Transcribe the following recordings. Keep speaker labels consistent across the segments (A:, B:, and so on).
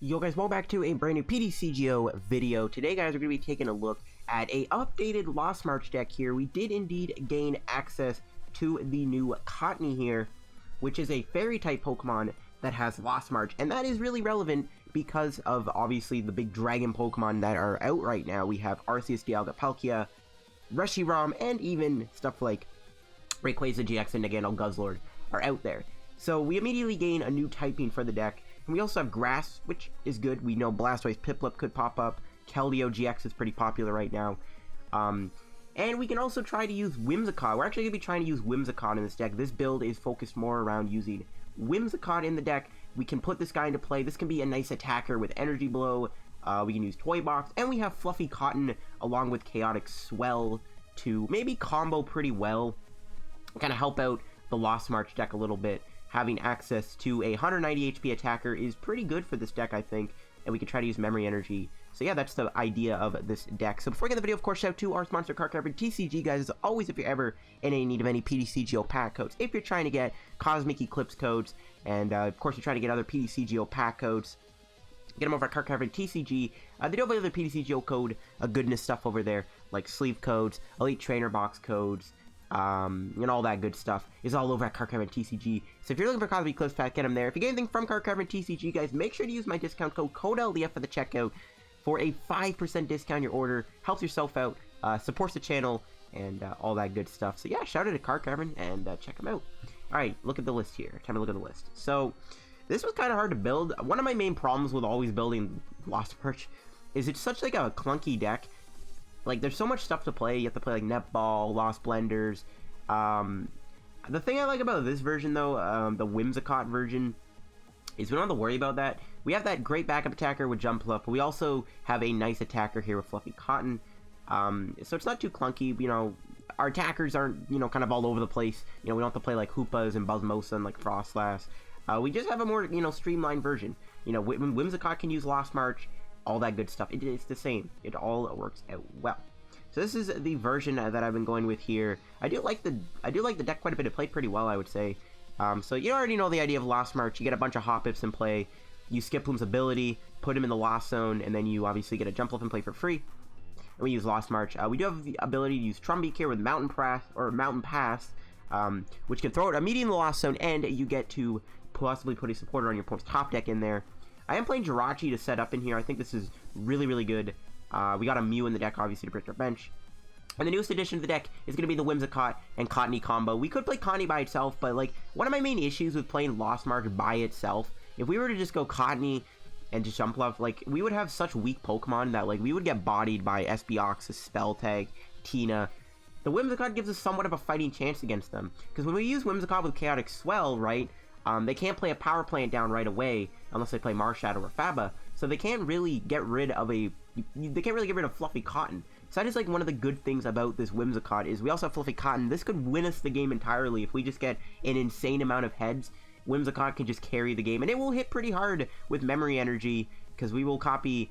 A: Yo guys, welcome back to a brand new PTCGO video. Today guys, we're going to be taking a look at a updated Lost March deck here. We did indeed gain access to the new Cottonee here, which is a fairy type Pokemon that has Lost March, and that is really relevant because of obviously the big dragon Pokemon that are out right now. We have Arceus, Dialga, Palkia, Reshiram, and even stuff like Rayquaza GX and Nagano Guzzlord are out there. So we immediately gain a new typing for the deck. And we also have Grass, which is good. We know Blastoise Piplup could pop up. Keldeo GX is pretty popular right now. And we can also try to use Whimsicott. We're actually going to be trying to use Whimsicott in this deck. This build is focused more around using Whimsicott in the deck. We can put this guy into play. This can be a nice attacker with Energy Blow. We can use Toy Box. And we have Fluffy Cotton along with Chaotic Swell to maybe combo pretty well. Kind of help out the Lost March deck a little bit. Having access to a 190 HP attacker is pretty good for this deck, I think, and we can try to use Memory Energy. So yeah, that's the idea of this deck. So before we get the video, of course, shout out to our sponsor, Card Captain TCG, guys. As always, if you're ever in any need of any PTCGO pack codes, if you're trying to get Cosmic Eclipse codes, and of course you're trying to get other PTCGO pack codes, get them over at Card Captain TCG. They do have other PTCGO code goodness stuff over there, like sleeve codes, Elite Trainer Box codes, and all that good stuff is all over at Card Captain TCG. So if you're looking for Cosmic Eclipse pack, get them there. If you get anything from Card Captain TCG, guys, make sure to use my discount code LDF for the checkout for a 5% discount on your order. Helps yourself out, supports the channel, and all that good stuff. So yeah, shout out to Card Captain and check them out. Alright, look at the list here. Time to look at the list. So this was kind of hard to build. One of my main problems with always building Lost March is it's such like a clunky deck. Like, there's so much stuff to play. You have to play, like, Netball, Lost Blenders. The thing I like about this version, though, the Whimsicott version, is we don't have to worry about that. We have that great backup attacker with Jumpluff, but we also have a nice attacker here with Fluffy Cotton. So it's not too clunky. You know, our attackers aren't, you know, kind of all over the place. You know, we don't have to play, like, Hoopas and Buzzmosa and, like, Frostlass. We just have a more, you know, streamlined version. You know, Whimsicott can use Lost March. All that good stuff. It's the same. It all works out well. So this is the version that I've been going with here. I do like the deck quite a bit. It played pretty well, I would say. So you already know the idea of Lost March. You get a bunch of Hoppips in play. You Skiploom's ability, put him in the Lost Zone, and then you obviously get a Jumpluff in play for free. And we use Lost March. We do have the ability to use Trumbeak here with Mountain Pass, which can throw it immediately in the Lost Zone, and you get to possibly put a supporter on your opponent's top deck in there. I am playing Jirachi to set up in here. I think this is really, really good. We got a Mew in the deck, obviously, to break our bench. And the newest addition to the deck is going to be the Whimsicott and Cottonee combo. We could play Cottonee by itself, but, like, one of my main issues with playing Lost March by itself, if we were to just go Cottonee and just Jumpluff, like, we would have such weak Pokemon that, like, we would get bodied by Espeoxys, Spell Tag, Tina. The Whimsicott gives us somewhat of a fighting chance against them. Because when we use Whimsicott with Chaotic Swell, right, they can't play a Power Plant down right away unless they play Marshadow or Faba, so they can't really get rid of Fluffy Cotton. So that is like one of the good things about this Whimsicott is we also have Fluffy Cotton. This could win us the game entirely if we just get an insane amount of heads. Whimsicott can just carry the game, and it will hit pretty hard with Memory Energy because we will copy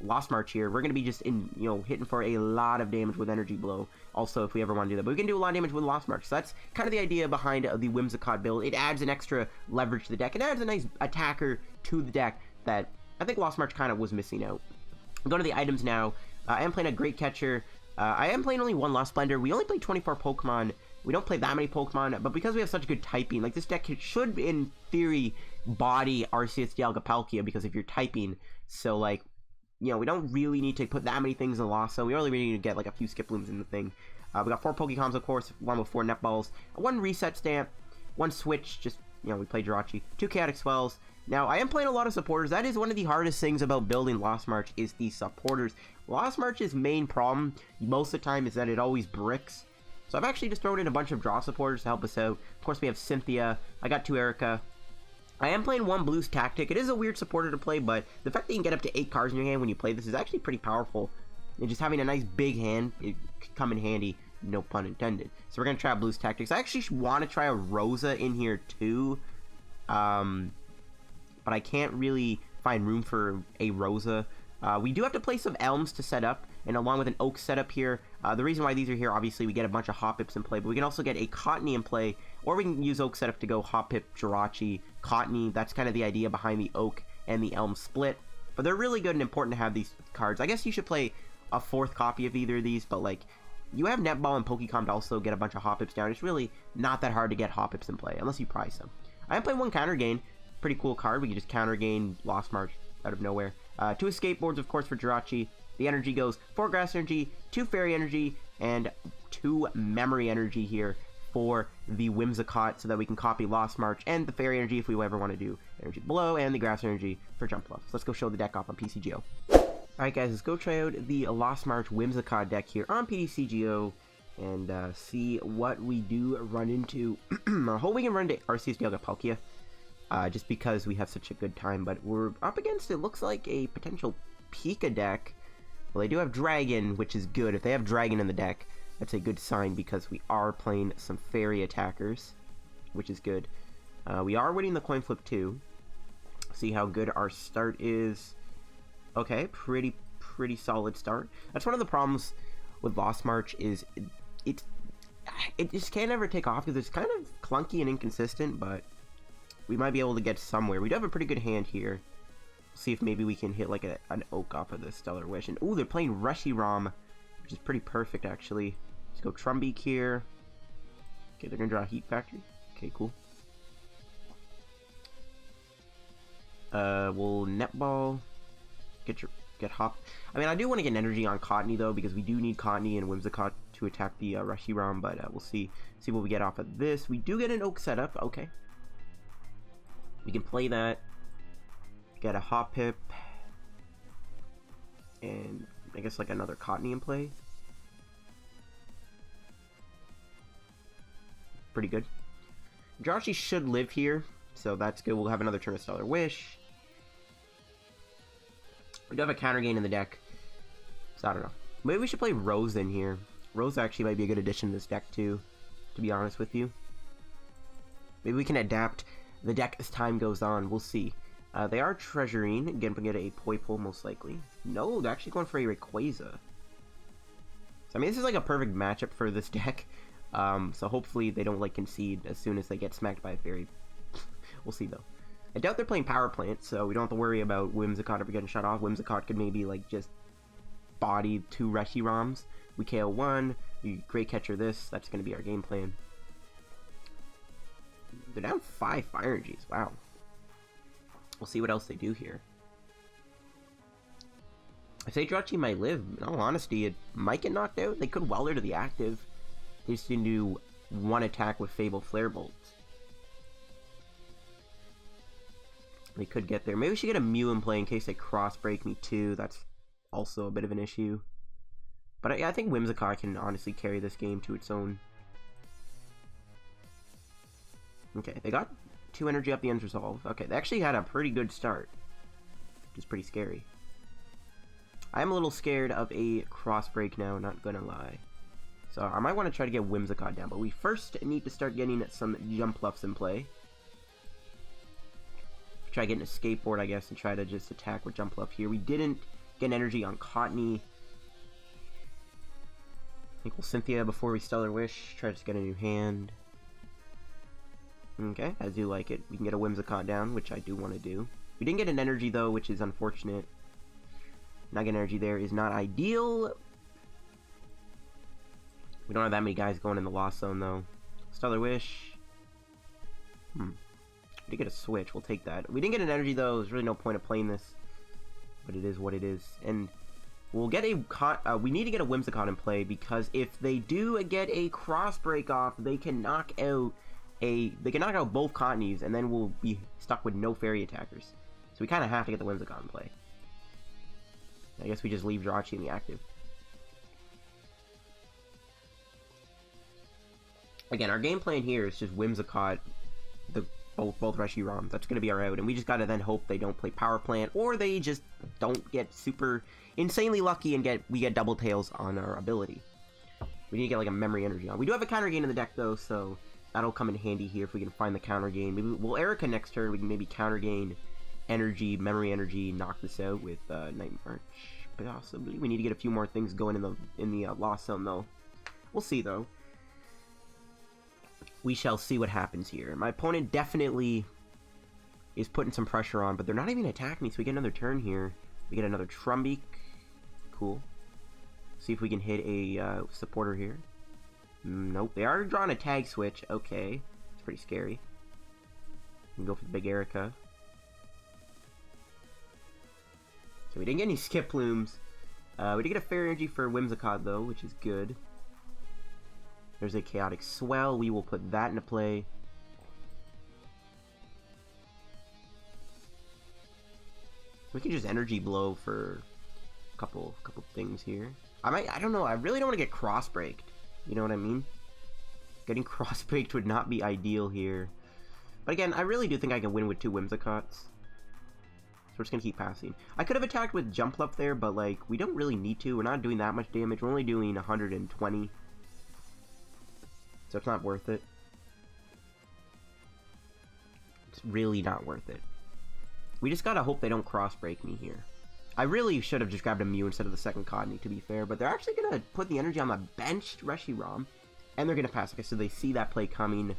A: Lost March here. We're going to be just hitting for a lot of damage with Energy Blow also if we ever want to do that, but we can do a lot of damage with Lost March. So that's kind of the idea behind the Whimsicott build. It adds an extra leverage to the deck. It adds a nice attacker to the deck that I think Lost March kind of was missing out. Go to the items now. I am playing a Great Catcher. I am playing only one Lost Blender. We only play 24 Pokemon. We don't play that many Pokemon, but because we have such good typing, like this deck should, in theory, body Arceus, Dialga, Palkia because if you're typing, so like, you know, we don't really need to put that many things in the Lost Zone. We only really need to get like a few Skiplooms in the thing. We got 4 Pokecoms, of course, one with 4 Netballs, 1 Reset Stamp, 1 Switch, just, you know, we play Jirachi, 2 Chaotic Swells. Now, I am playing a lot of supporters. That is one of the hardest things about building Lost March is the supporters. Lost March's main problem, most of the time, is that it always bricks. So I've actually just thrown in a bunch of draw supporters to help us out. Of course, we have Cynthia. I got 2 Erika. I am playing 1 Blues Tactic. It is a weird supporter to play, but the fact that you can get up to 8 cards in your hand when you play this is actually pretty powerful. And just having a nice big hand, it could come in handy, no pun intended. So we're going to try Blues Tactics. I actually want to try a Rosa in here too. But I can't really find room for a Rosa. We do have to play some Elms to set up, and along with an Oak setup here. The reason why these are here, obviously, we get a bunch of Hoppips in play, but we can also get a Cottonee in play, or we can use Oak setup to go Hoppip, Jirachi, Cottonee. That's kind of the idea behind the Oak and the Elm Split. But they're really good and important to have these cards. I guess you should play a 4th copy of either of these, but like, you have Netball and Pokecom to also get a bunch of Hoppips down. It's really not that hard to get Hoppips in play, unless you prize them. I am playing 1 Counter Gain. Pretty cool card. We can just Counter Gain Lost March out of nowhere. 2 Escape Boards, of course, for Jirachi. The energy goes 4 Grass Energy, 2 Fairy Energy, and 2 Memory Energy here for the Whimsicott, so that we can copy Lost March and the Fairy Energy if we ever want to do Energy Blow, and the Grass Energy for Jumpluff. So let's go show the deck off on PTCGO. Alright guys, let's go try out the Lost March Whimsicott deck here on PTCGO and see what we do run into. I hope we can run into Arceus Dialga Palkia, just because we have such a good time, but we're up against, it looks like, a potential Pika deck. Well, they do have Dragon, which is good. If they have Dragon in the deck, that's a good sign, because we are playing some Fairy attackers, which is good. We are winning the coin flip too. See how good our start is. Okay, pretty solid start. That's one of the problems with Lost March, is it just can't ever take off because it's kind of clunky and inconsistent, but we might be able to get somewhere. We do have a pretty good hand here. See if maybe we can hit like an Oak off of the Stellar Wish. And ooh, they're playing Reshiram, which is pretty perfect actually. Let's go Trumbeak here. Okay, they're gonna draw Heat Factory. Okay, cool. We'll Netball. Get Hop. I mean, I do want to get an energy on Cottonee though, because we do need Cottonee and Whimsicott to attack the Reshiram, but we'll see what we get off of this. We do get an Oak setup. Okay, we can play that. Get a Hoppip, and I guess like another Cottonee in play. Pretty good. Jirachi should live here, so that's good. We'll have another turn of Stellar Wish. We do have a Counter Gain in the deck, so I don't know. Maybe we should play Rose in here. Rose actually might be a good addition to this deck too, to be honest with you. Maybe we can adapt the deck as time goes on. We'll see. They are treasuring. Again, we get a Poipole most likely. No, they're actually going for a Rayquaza. So, I mean, this is like a perfect matchup for this deck. So hopefully they don't like concede as soon as they get smacked by a Fairy. We'll see though. I doubt they're playing Power Plant, so we don't have to worry about Whimsicott ever getting shut off. Whimsicott could maybe like just body 2 Reshirams. We KO 1. We Great Catcher this. That's going to be our game plan. They're down 5 Fire Energies. Wow. We'll see what else they do here. I say Jirachi might live. In all honesty, it might get knocked out. They could Welder to the active. They just didn't do 1 attack with Fable Flare Bolts. They could get there. Maybe we should get a Mew in play in case they cross break me too. That's also a bit of an issue. But I think Whimsicott can honestly carry this game to its own. Okay, they got 2 energy up the end's resolve. Okay, they actually had a pretty good start, which is pretty scary. I'm a little scared of a cross break now, not gonna lie. So I might want to try to get Whimsicott down, but we first need to start getting some Jumpluffs in play. Try getting a Escape Board, I guess, and try to just attack with Jumpluff here. We didn't get an energy on Cottonee. I think we'll Cynthia before we Stellar Wish. Try to just get a new hand. Okay, I do like it. We can get a Whimsicott down, which I do want to do. We didn't get an energy though, which is unfortunate. Not getting energy there is not ideal. We don't have that many guys going in the Lost Zone though. Stellar Wish. We did get a switch, we'll take that. We didn't get an energy though, there's really no point of playing this. But it is what it is. And we'll get a we need to get a Whimsicott in play, because if they do get a cross break off, they can knock out both Cottonees, and then we'll be stuck with no Fairy attackers. So we kind of have to get the Whimsicott in play. I guess we just leave Jirachi in the active. Again, our game plan here is just Whimsicott, both Reshiram. That's going to be our out, and we just got to then hope they don't play Power Plant, or they just don't get super insanely lucky and we get Double Tails on our ability. We need to get like a Memory Energy on. We do have a Counter Gain in the deck though, so that'll come in handy here if we can find the Counter Gain. Maybe we'll Erika next turn. We can maybe Counter Gain Energy, Memory Energy, knock this out with Night March. Possibly. We need to get a few more things going in the Lost Zone though. We'll see though. We shall see what happens here. My opponent definitely is putting some pressure on, but they're not even attacking me, so we get another turn here. We get another Trumbeak. Cool. See if we can hit a supporter here. Nope. They are drawing a tag switch. Okay. It's pretty scary. We can go for the big Erika. So we didn't get any Skiplooms. We did get a Fair Energy for Whimsicott, though, which is good. There's a Chaotic Swell. We will put that into play. We can just Energy Blow for a couple things here. I don't know. I really don't want to get cross-breaked. You know what I mean? Getting cross-breaked would not be ideal here. But again, I really do think I can win with 2 Whimsicotts. So we're just going to keep passing. I could have attacked with Jumpluff there, but like, we don't really need to. We're not doing that much damage. We're only doing 120. So it's not worth it. It's really not worth it. We just gotta hope they don't cross-break me here. I really should have just grabbed a Mew instead of the second Cottonee, to be fair, but they're actually gonna put the energy on the benched Reshiram, and they're gonna pass. Okay, so they see that play coming.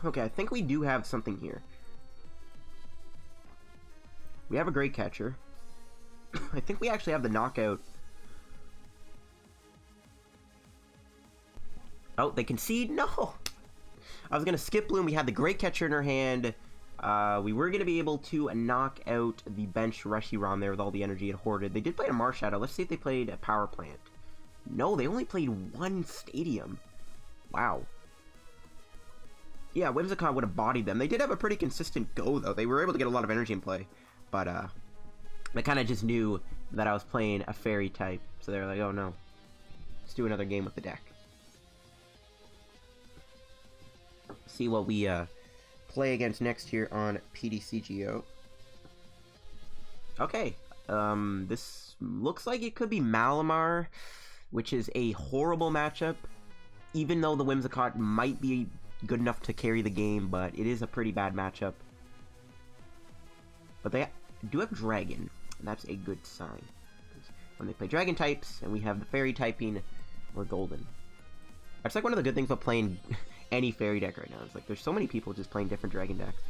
A: Okay, I think we do have something here. We have a Great Catcher. I think we actually have the knockout. Oh, they concede? No! I was going to Skiploom. We had the Great Catcher in our hand. We were going to be able to knock out the bench Reshiram there with all the energy it hoarded. They did play a Marshadow. Let's see if they played a Power Plant. No, they only played 1 Stadium. Wow. Yeah, Whimsicott would have bodied them. They did have a pretty consistent go, though. They were able to get a lot of energy in play. But, they kind of just knew that I was playing a Fairy type. So they were like, oh no. Let's do another game with the deck. See what we play against next here on PTCGO. Okay, this looks like it could be Malamar, which is a horrible matchup, even though the Whimsicott might be good enough to carry the game, but it is a pretty bad matchup. But they do have Dragon, and that's a good sign. When they play Dragon types, and we have the Fairy typing, we're golden. That's like one of the good things about playing any Fairy deck right now. It's like there's so many people just playing different Dragon decks.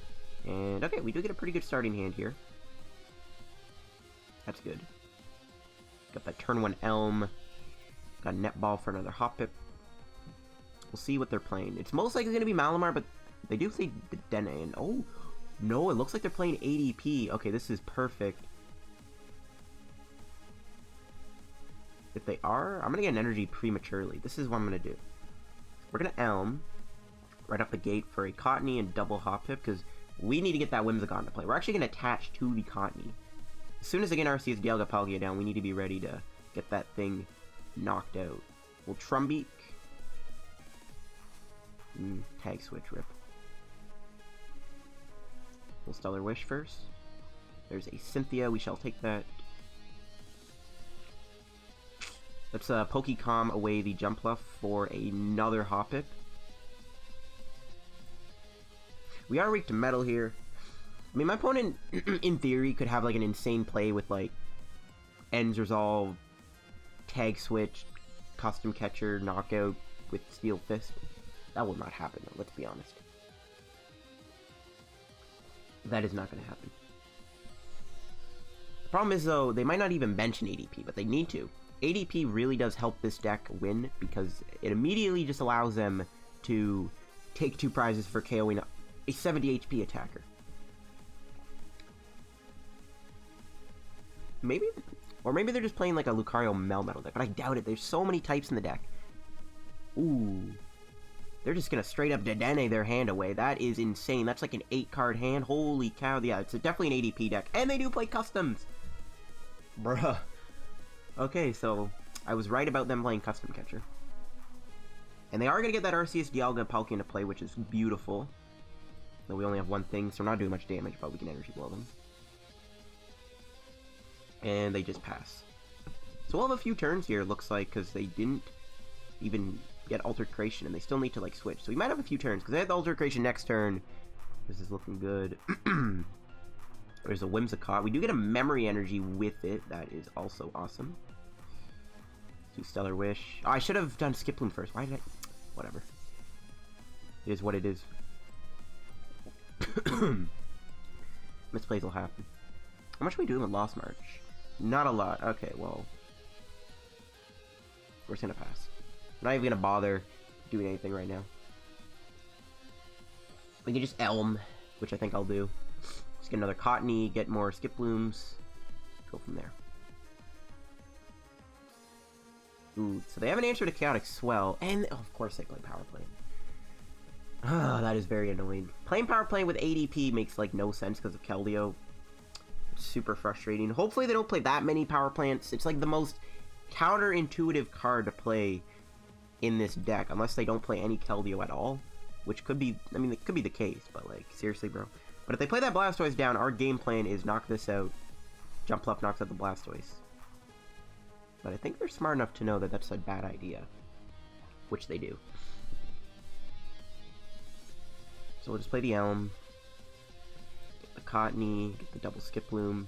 A: And okay, we do get a pretty good starting hand here. That's good. Got that turn 1 Elm. Got a Netball for another Hoppip. We'll see what they're playing. It's most likely going to be Malamar, but they do play Dene. And oh, no, it looks like they're playing ADP. Okay, this is perfect. If they are, I'm going to get an energy prematurely. This is what I'm going to do. We're going to Elm right off the gate for a Cottonee and double Hoppip, because we need to get that Whimsicott into play. We're actually going to attach to the Cottonee. As soon as they get RC's Dialga Palkia down, we need to be ready to get that thing knocked out. We'll Trumbeak. Tag switch, rip. We'll Stellar Wish first. There's a Cynthia, we shall take that. Let's Pokecom away the Jumpluff for another Hoppip. We are weak to Metal here. I mean, my opponent, in theory, could have like an insane play with like Ends Resolve, Tag Switch, Custom Catcher, Knockout with Steel Fist. That will not happen, though, let's be honest. That is not going to happen. The problem is, though, they might not even bench an ADP, but they need to. ADP really does help this deck win, because it immediately just allows them to take 2 prizes for KOing a 70 HP attacker. Maybe, or maybe they're just playing like a Lucario Melmetal deck, but I doubt it. There's so many types in the deck. Ooh. They're just gonna straight up Dedenne their hand away. That is insane. That's like an 8-card hand. Holy cow. Yeah, it's definitely an ADP deck. And they do play customs. Bruh. Okay, so I was right about them playing Custom Catcher. And they are going to get that Arceus Dialga Palkia into play, which is beautiful. Though we only have 1 thing, so we're not doing much damage, but we can Energy Blow them. And they just pass. So we'll have a few turns here, it looks like, because they didn't even get Altered Creation, and they still need to, like, switch. So we might have a few turns, because they have the Altered Creation next turn. This is looking good. There's a Whimsicott. We do get a Memory Energy with it. That is also awesome. Do Stellar Wish. Oh, I should have done Skiploom first. Why did I... Whatever. It is what it is. Misplays will happen. How much are we doing with Lost March? Not a lot. Okay, well. We're just gonna pass. I'm not even gonna bother doing anything right now. We can just Elm, which I think I'll do. Just get another Cottonee, get more Skiplooms. Go from there. Ooh, so they have an answer to Chaotic Swell, and oh, of course they play Power Play. Ah, that is very annoying. Playing Power Play with ADP makes like no sense because of Keldeo. It's super frustrating. Hopefully they don't play that many Power Plants. It's like the most counterintuitive card to play in this deck, unless they don't play any Keldeo at all, which could be, I mean, it could be the case, but like, seriously, bro. But if they play that Blastoise down, our game plan is knock this out. Jumpluff knocks out the Blastoise. But I think they're smart enough to know that that's a bad idea, which they do. So we'll just play the Elm, get the Cottonee, get the double Skiploom.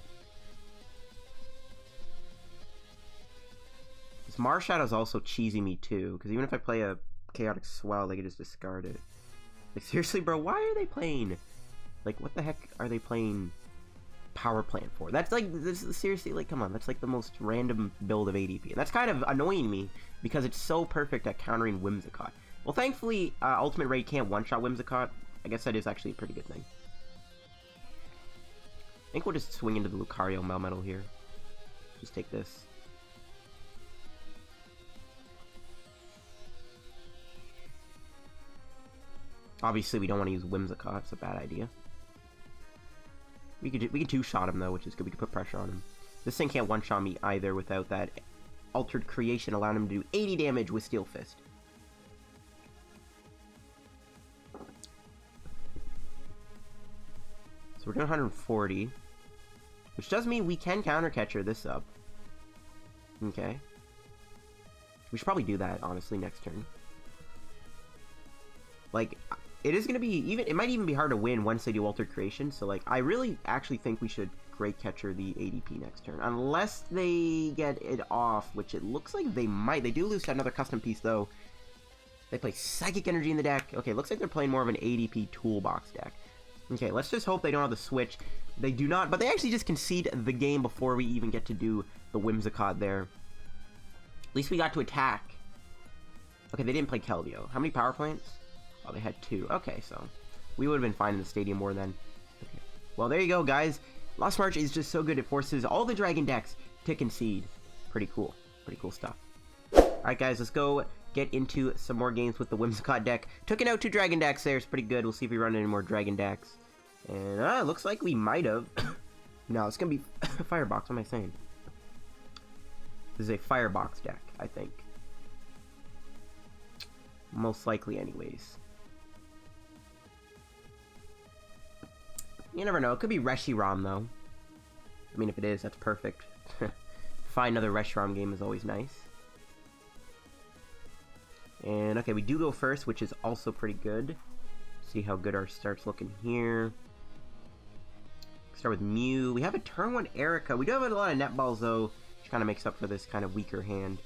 A: This Marshadow's also cheesy me too, because even if I play a Chaotic Swell, they can just discard it. Like, seriously, bro, why are they playing? Like, what the heck are they playing Power Plant for? That's like, this is seriously, like, come on, that's like the most random build of ADP. And that's kind of annoying me, because it's so perfect at countering Whimsicott. Well, thankfully, Ultimate Raid can't one-shot Whimsicott. I guess that is actually a pretty good thing. I think we'll just swing into the Lucario Melmetal here. Just take this. Obviously, we don't want to use Whimsicott. It's a bad idea. We can two-shot him, though, which is good. We can put pressure on him. This thing can't one-shot me either without that Altered Creation allowing him to do 80 damage with Steel Fist. So we're doing 140. Which does mean we can counter-catcher this up. Okay. We should probably do that, honestly, next turn. Like, it is going to be, even, it might even be hard to win once they do Altered Creation, so, like, I really actually think we should Great Catcher the ADP next turn. Unless they get it off, which it looks like they might. They do lose to another custom piece, though. They play Psychic Energy in the deck. Okay, looks like they're playing more of an ADP toolbox deck. Okay, let's just hope they don't have the switch. They do not, but they actually just concede the game before we even get to do the Whimsicott there. At least we got to attack. Okay, they didn't play Keldeo. How many Power Plants? Oh, they had 2. Okay, so we would have been fine in the stadium more then. Okay. Well, there you go, guys. Lost March is just so good. It forces all the Dragon decks to concede. Pretty cool. Pretty cool stuff. Alright, guys, let's go get into some more games with the Whimsicott deck. Took it out 2 Dragon decks there. It's pretty good. We'll see if we run any more Dragon decks. And, it looks like we might have. No, it's going to be Firebox. What am I saying? This is a Firebox deck, I think. Most likely, anyways. You never know. It could be Reshiram, though. I mean, if it is, that's perfect. Find another Reshiram game is always nice. And, okay, we do go first, which is also pretty good. See how good our start's looking here. Start with Mew. We have a turn 1 Erika. We do have a lot of net balls, though, which kind of makes up for this kind of weaker hand.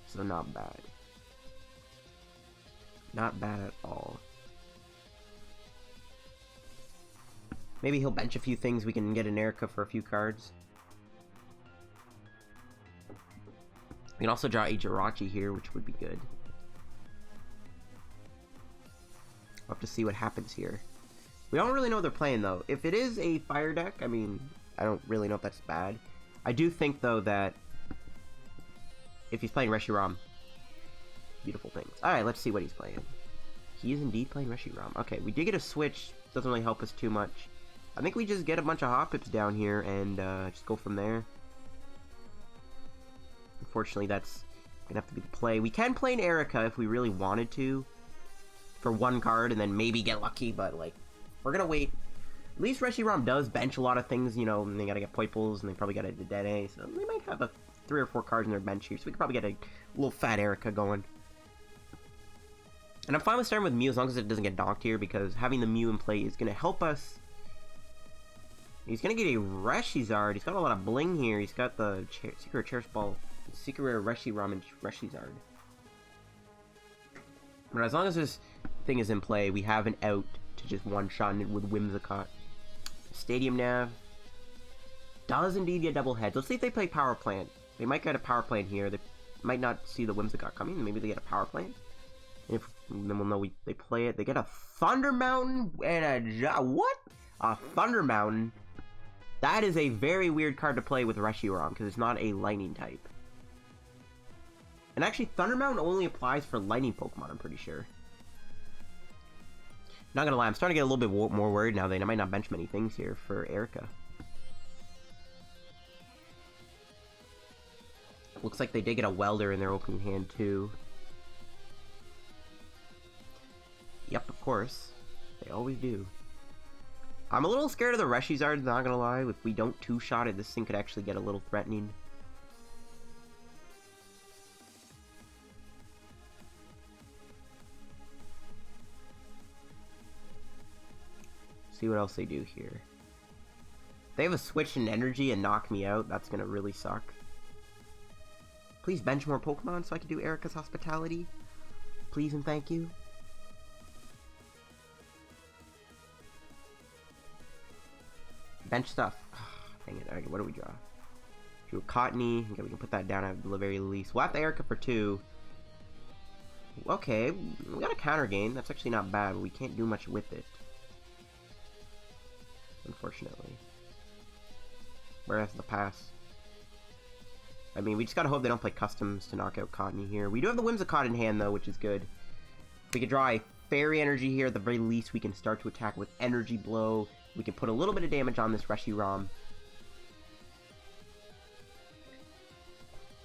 A: So not bad. Not bad at all. Maybe he'll bench a few things. We can get an Erika for a few cards. We can also draw a Jirachi here, which would be good. We'll have to see what happens here. We don't really know what they're playing, though. If it is a fire deck, I mean, I don't really know if that's bad. I do think, though, that if he's playing Reshiram, beautiful things. Alright, let's see what he's playing. He is indeed playing Reshiram. Okay, we did get a switch. Doesn't really help us too much. I think we just get a bunch of Hoppips down here and just go from there. Unfortunately, that's going to have to be the play. We can play an Erika if we really wanted to for 1 card and then maybe get lucky, but, like, we're going to wait. At least Reshiram does bench a lot of things, you know, and they got to get Poiples and they probably got a Dedenne, so they might have 3 or 4 cards in their bench here, so we could probably get a little fat Erika going. And I'm fine with starting with Mew as long as it doesn't get docked here, because having the Mew in play is going to help us. He's going to get a Reshizard. He's got a lot of bling here. He's got the Secret Cherish Ball, Secret Rare Reshiram and Reshizard. But as long as this thing is in play, we have an out to just one-shot it with Whimsicott. Stadium Nav does indeed get double heads. Let's see if they play Power Plant. They might get a Power Plant here. They might not see the Whimsicott coming. Maybe they get a Power Plant. If then we'll know they play it. They get a Thunder Mountain and what? A Thunder Mountain. That is a very weird card to play with Reshiram because it's not a Lightning type. And actually, Thunder Mountain only applies for Lightning Pokemon. I'm pretty sure. Not gonna lie, I'm starting to get a little bit more worried now. They might not bench many things here for Erika. Looks like they did get a Welder in their opening hand too. Yep, of course. They always do. I'm a little scared of the Reshizard, not gonna lie. If we don't two-shot it, this thing could actually get a little threatening. See what else they do here. They have a switch in energy and knock me out. That's gonna really suck. Please bench more Pokemon so I can do Erika's Hospitality. Please and thank you. Bench stuff. Dang it. Alright, what do we draw? Drew a Cottonee. Okay, we can put that down at the very least. We'll have the Erika for 2. Okay, we got a counter gain. That's actually not bad, but we can't do much with it. Unfortunately. Whereas the pass. I mean, we just gotta hope they don't play customs to knock out Cottonee here. We do have the Whimsicott in hand, though, which is good. If we could draw a Fairy Energy here, at the very least, we can start to attack with Energy Blow. We can put a little bit of damage on this Reshiram.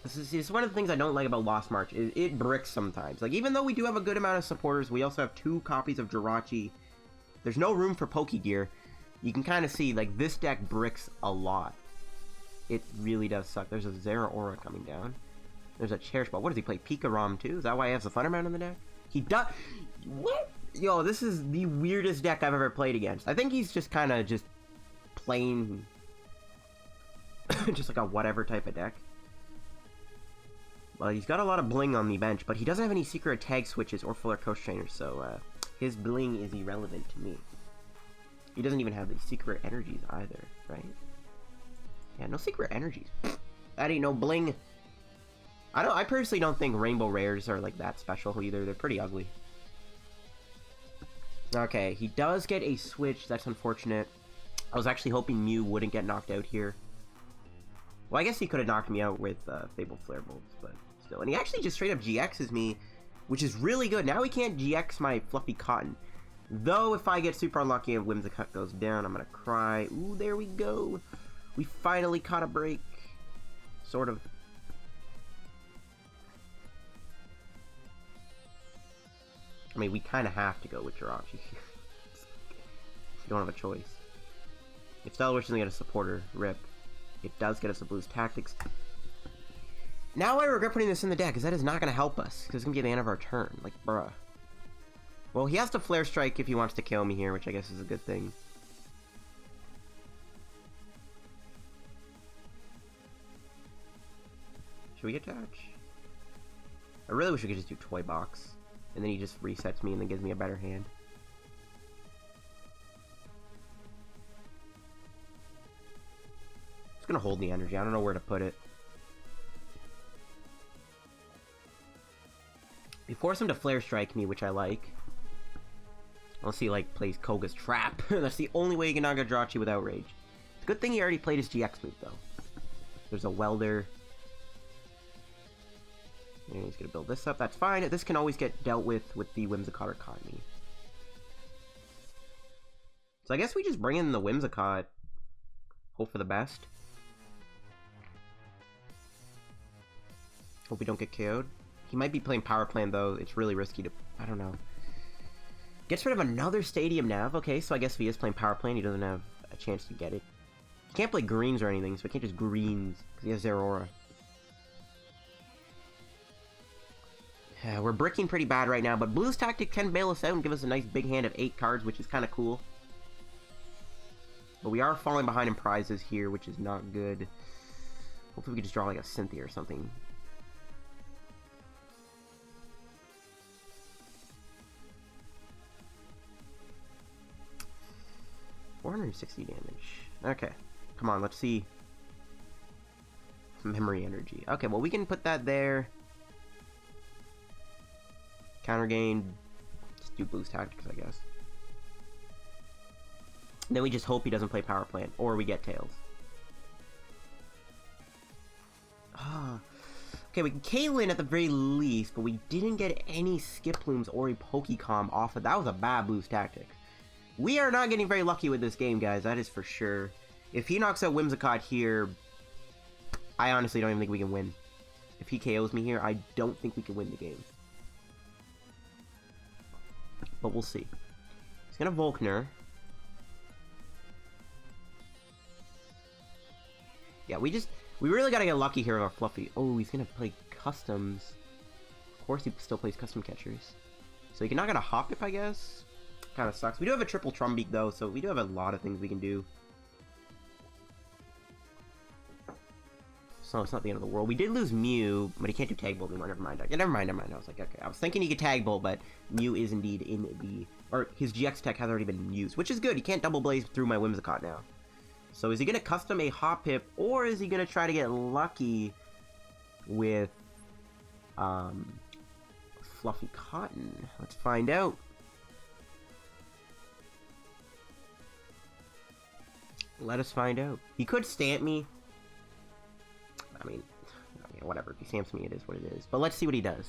A: This is one of the things I don't like about Lost March. It bricks sometimes. Like, even though we do have a good amount of supporters, we also have 2 copies of Jirachi. There's no room for Pokegear. You can kind of see, like, this deck bricks a lot. It really does suck. There's a Zeraora coming down. There's a Cherish Ball. What does he play? Pikarom too? Is that why he has the Thundermount in the deck? He does. What? Yo, this is the weirdest deck I've ever played against. I think he's just kind of just plain, just like a whatever type of deck. Well, he's got a lot of bling on the bench, but he doesn't have any secret tag switches or Fuller Coach Trainers, so his bling is irrelevant to me. He doesn't even have the secret energies either, right? Yeah, no secret energies. That ain't no bling. I personally don't think Rainbow Rares are like that special either. They're pretty ugly. Okay, he does get a switch. That's unfortunate. I was actually hoping Mew wouldn't get knocked out here. Well, I guess he could have knocked me out with Fable Flare Bolts, but still. And he actually just straight up GXs me, which is really good. Now he can't GX my Fluffy Cotton. Though, if I get super unlucky and Whimsicott goes down, I'm gonna cry. Ooh, there we go. We finally caught a break. Sort of. I mean, we kind of have to go with Jirachi. We don't have a choice. If Stellar Wish doesn't get a supporter, rip. It does get us a Blues Tactics. Now I regret putting this in the deck, because that is not going to help us. Because it's going to be the end of our turn. Like, bruh. Well, he has to Flare Strike if he wants to kill me here, which I guess is a good thing. Should we attach? I really wish we could just do Toy Box. And then he just resets me and then gives me a better hand. It's gonna hold the energy. I don't know where to put it. We force him to Flare Strike me, which I like. Unless he, like, plays Koga's Trap. That's the only way he can knock out Jirachi with Outrage. It's a good thing he already played his GX move, though. There's a Welder. And he's gonna build this up. That's fine. This can always get dealt with the Whimsicott or Cottonee. So I guess we just bring in the Whimsicott. Hope for the best. Hope we don't get KO'd. He might be playing Power Plant, though. It's really risky to... I don't know. Gets rid of another Stadium Nav. Okay, so I guess if he is playing Power Plant, he doesn't have a chance to get it. He can't play greens or anything, so he can't just greens, because he has Zeraora. Yeah, we're bricking pretty bad right now, but Blues Tactic can bail us out and give us a nice big hand of 8 cards, which is kind of cool. But we are falling behind in prizes here, which is not good. Hopefully we can just draw like a Cynthia or something. 460 damage. Okay. Come on, let's see. Memory energy. Okay, well, we can put that there. Counter gain. Just do boost tactics, I guess. Then we just hope he doesn't play power plant, or we get tails. Ah. Okay, we can Caitlin at the very least, but we didn't get any Skiplooms or a Pokecom off of that. Was a bad boost tactic. We are not getting very lucky with this game, guys. That is for sure. If he knocks out Whimsicott here, I honestly don't even think we can win. If he KOs me here, I don't think we can win the game. But we'll see. He's gonna Volkner. Yeah, we really gotta get lucky here with our Fluffy. Oh, he's gonna play customs. Of course he still plays custom catchers. So he can knock out a Hoppip, I guess. Kinda sucks. We do have a triple Trumbeak though, so we do have a lot of things we can do. So it's not the end of the world. We did lose Mew, but he can't do Tag Bolt anymore. Never mind. Never mind. I was like, okay. I was thinking he could Tag Bolt, but Mew is indeed in the... Or his GX tech has already been used, which is good. He can't Double Blaze through my Whimsicott now. So is he going to custom a Hoppip, or is he going to try to get lucky with Fluffy Cotton? Let's find out. Let us find out. He could stamp me. I mean, whatever. If he stamps me, it is what it is. But let's see what he does.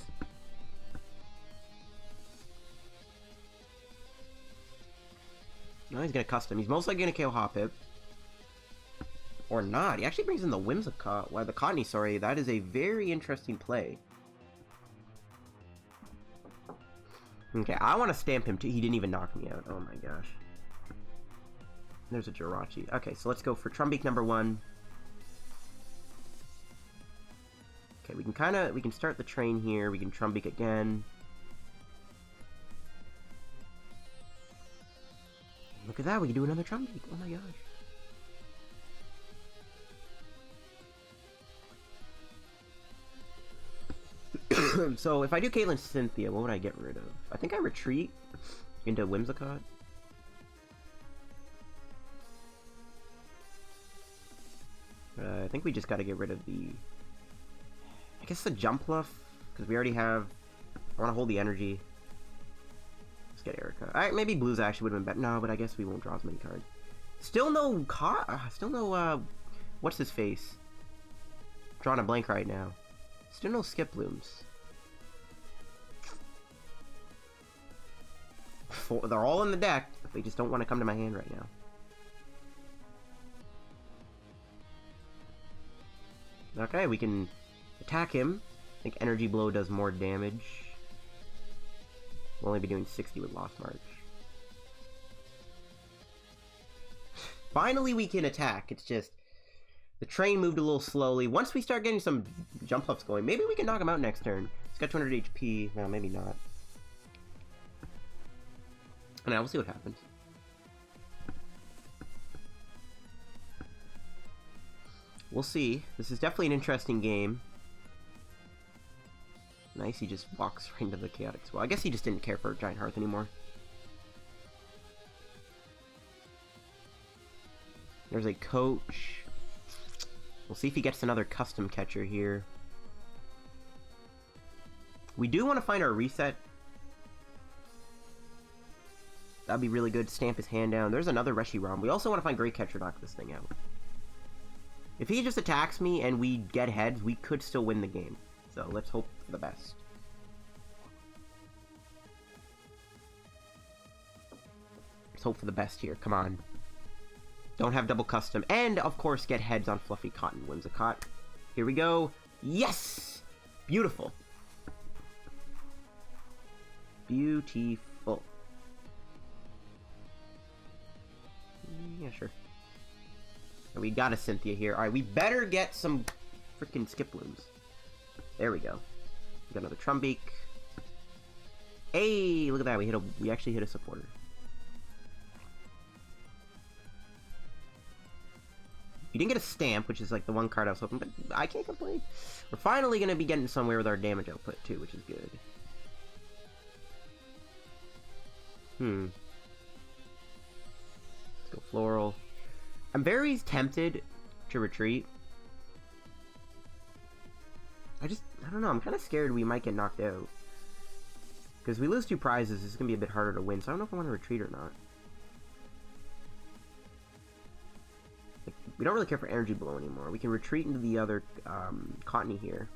A: No, he's going to custom. He's most likely going to KO Hoppip. Or not. He actually brings in the Whimsicott. Well, the Cottonee, sorry. That is a very interesting play. Okay, I want to stamp him too. He didn't even knock me out. Oh my gosh. There's a Jirachi. Okay, so let's go for Trumbeak number 1. Okay, we can start the train here. We can Trumbeak again. Look at that, we can do another Trumbeak. Oh my gosh. So if I do Caitlin Cynthia, what would I get rid of? I think I retreat into Whimsicott. I think we just got to get rid of the... I guess the Jumpluff, because we already have... I want to hold the energy. Let's get Erika. Alright, maybe Blues actually would have been better. No, but I guess we won't draw as many cards. Still no... what's his face? Drawing a blank right now. Still no Skiplooms. They're all in the deck, but they just don't want to come to my hand right now. Okay, we can attack him. I think Energy Blow does more damage. We'll only be doing 60 with Lost March. Finally we can attack. It's just... the train moved a little slowly. Once we start getting some Jumpluffs going, maybe we can knock him out next turn. He's got 200 HP. Well, maybe not. Now we'll see what happens. We'll see. This is definitely an interesting game. Nice, he just walks right into the Chaotic Swell. I guess he just didn't care for Giant Hearth anymore. There's a coach. We'll see if he gets another custom catcher here. We do want to find our reset. That'd be really good. Stamp his hand down. There's another Reshiram. We also want to find Great Catcher, knock this thing out. If he just attacks me and we get heads, we could still win the game. So let's hope for the best. Let's hope for the best here. Come on. Don't have double custom. And, of course, get heads on Fluffy Cotton Whimsicott. Here we go. Yes! Beautiful. Beautiful. Yeah, sure. And we got a Cynthia here. Alright, we better get some freaking Skiplooms. There we go. We got another Trumbeak. Hey, look at that. We actually hit a supporter. We didn't get a stamp, which is like the one card I was hoping, but I can't complain. We're finally going to be getting somewhere with our damage output too, which is good. Let's Go Floral. I'm very tempted to retreat. I don't know, I'm kind of scared we might get knocked out. Because we lose 2 prizes, it's going to be a bit harder to win, so I don't know if I want to retreat or not. Like, we don't really care for Energy Blow anymore. We can retreat into the other Cottonee here.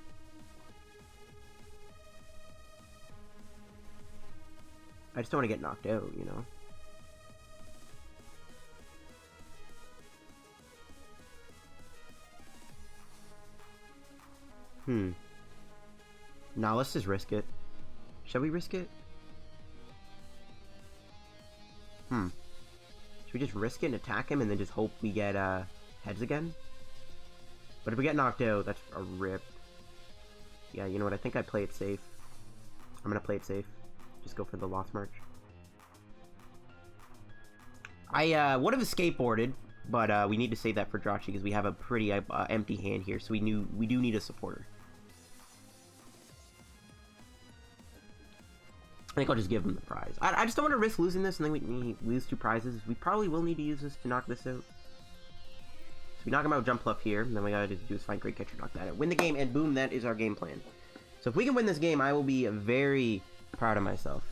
A: I just don't want to get knocked out, you know? Nah, let's just risk it. Shall we risk it? Should we just risk it and attack him and then just hope we get heads again? But if we get knocked out, that's a rip. Yeah, you know what? I think I play it safe. I'm gonna play it safe. Just go for the Lost March. I would have escape boarded, but we need to save that for Jirachi because we have a pretty empty hand here, so we do need a supporter. I think I'll just give him the prize. I just don't want to risk losing this and then we lose 2 prizes. We probably will need to use this to knock this out. So we knock him out with Jumpluff here, and then we gotta do is find Great Catcher, knock that out. Win the game, and boom, that is our game plan. So if we can win this game, I will be very proud of myself.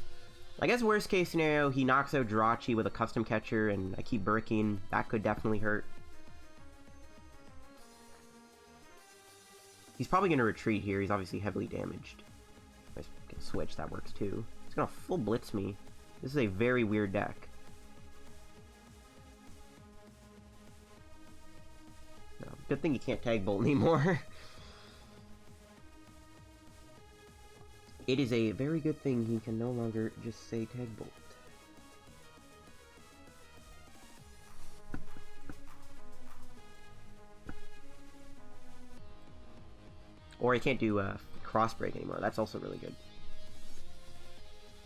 A: I guess worst case scenario, he knocks out Jirachi with a custom catcher, and I keep bricking. That could definitely hurt. He's probably going to retreat here. He's obviously heavily damaged. I can switch, that works too. He's going to full blitz me. This is a very weird deck. No, good thing you can't tag bolt anymore. It is a very good thing he can no longer just say tag bolt. Or he can't do cross break anymore. That's also really good.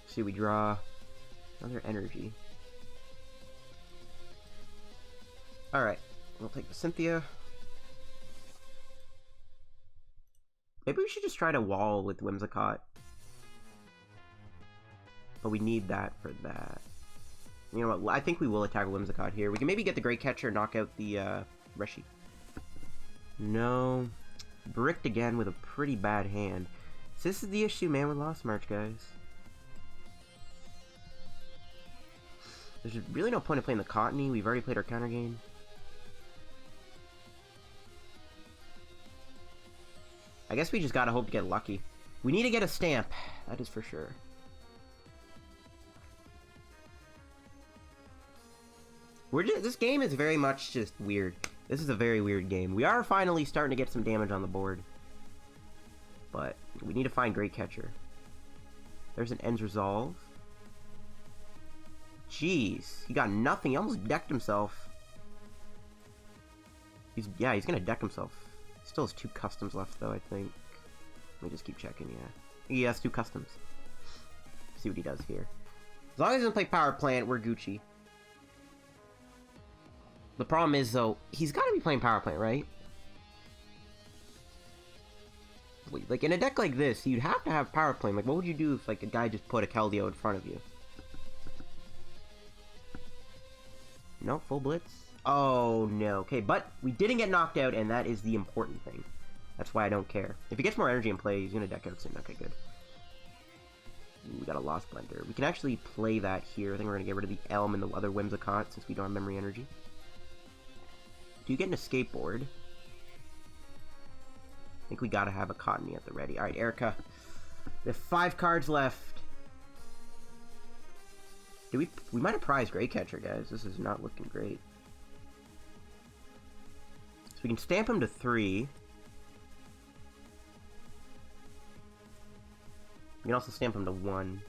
A: See, we draw another energy. Alright, we'll take the Cynthia. Maybe we should just try to wall with Whimsicott. But we need that for that. You know what? I think we will attack Whimsicott here. We can maybe get the Great Catcher, knock out the Reshi. No. Bricked again with a pretty bad hand. So this is the issue, man, with Lost March, guys. There's really no point in playing the Cottonee. We've already played our counter game. I guess we just gotta hope to get lucky. We need to get a stamp. That is for sure. This game is very much just weird. This is a very weird game. We are finally starting to get some damage on the board. But we need to find Great Catcher. There's an Ends Resolve. Jeez. He got nothing. He almost decked himself. He's gonna deck himself. Still has 2 customs left, though, I think. Let me just keep checking, yeah. He has 2 customs. See what he does here. As long as he doesn't play Power Plant, we're Gucci. The problem is, though, he's got to be playing Power Plant, right? Like, in a deck like this, you'd have to have Power Plant. Like, what would you do if, like, a guy just put a Keldeo in front of you? No, full blitz? Oh, no. Okay, but we didn't get knocked out, and that is the important thing. That's why I don't care. If he gets more energy in play, he's going to deck out soon. Okay, good. Ooh, we got a Lost Blender. We can actually play that here. I think we're going to get rid of the Elm and the other Whimsicott, since we don't have memory energy. Do you get an Escape Board? I think we gotta have a Cottonee at the ready. Alright, Erika. We have 5 cards left. We might have prized Great Catcher, guys. This is not looking great. So we can stamp him to 3. We can also stamp him to 1.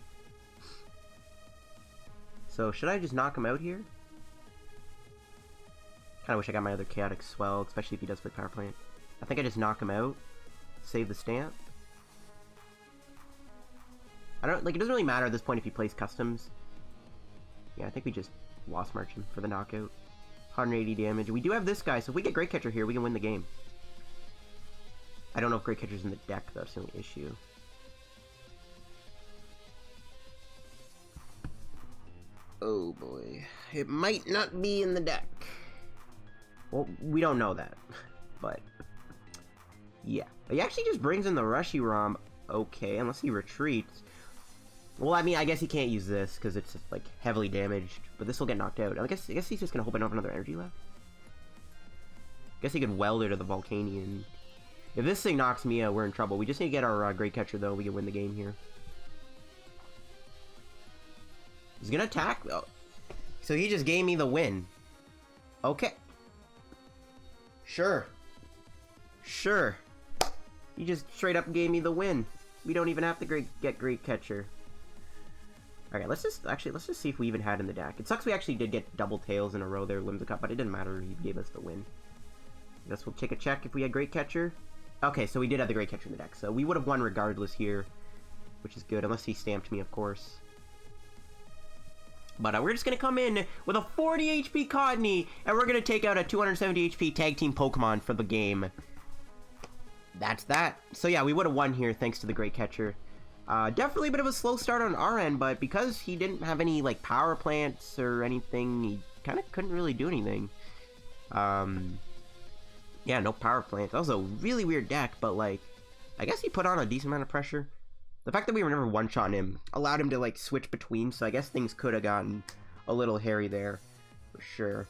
A: So should I just knock him out here? Kinda wish I got my other Chaotic Swell, especially if he does play Power Plant. I think I just knock him out, save the stamp. I don't, like, it doesn't really matter at this point if he plays customs. Yeah, I think we just Lost March him for the knockout. 180 damage. We do have this guy, so if we get Great Catcher here, we can win the game. I don't know if Great Catcher's in the deck, though, that's the only issue. Oh boy. It might not be in the deck. Well, we don't know that. But yeah. He actually just brings in the Reshiram. Okay, unless he retreats. Well, I mean, I guess he can't use this because it's like heavily damaged. But this will get knocked out. I guess he's just gonna hope I don't have another energy left. Guess he could weld it to the Volcanion. If this thing knocks me out, we're in trouble. We just need to get our Great Catcher, though. We can win the game here. He's gonna attack, though. So he just gave me the win. Okay. Sure. Sure. He just straight up gave me the win. We don't even have to get Great Catcher. Okay, let's just see if we even had in the deck. It sucks we actually did get double tails in a row there, Whimsicott, but it didn't matter. He gave us the win. I guess we'll take a check if we had Great Catcher. Okay, so we did have the Great Catcher in the deck, so we would have won regardless here, which is good, unless he stamped me, of course. But we're just going to come in with a 40 HP Cottonee, and we're going to take out a 270 HP Tag Team Pokemon for the game. That's that. So yeah, we would have won here thanks to the Great Catcher. Definitely a bit of a slow start on our end, but because he didn't have any like power plants or anything, he kind of couldn't really do anything. Yeah, no power plants. That was a really weird deck, but like, I guess he put on a decent amount of pressure. The fact that we were never one-shotting him allowed him to like switch between, so I guess things could have gotten a little hairy there, for sure.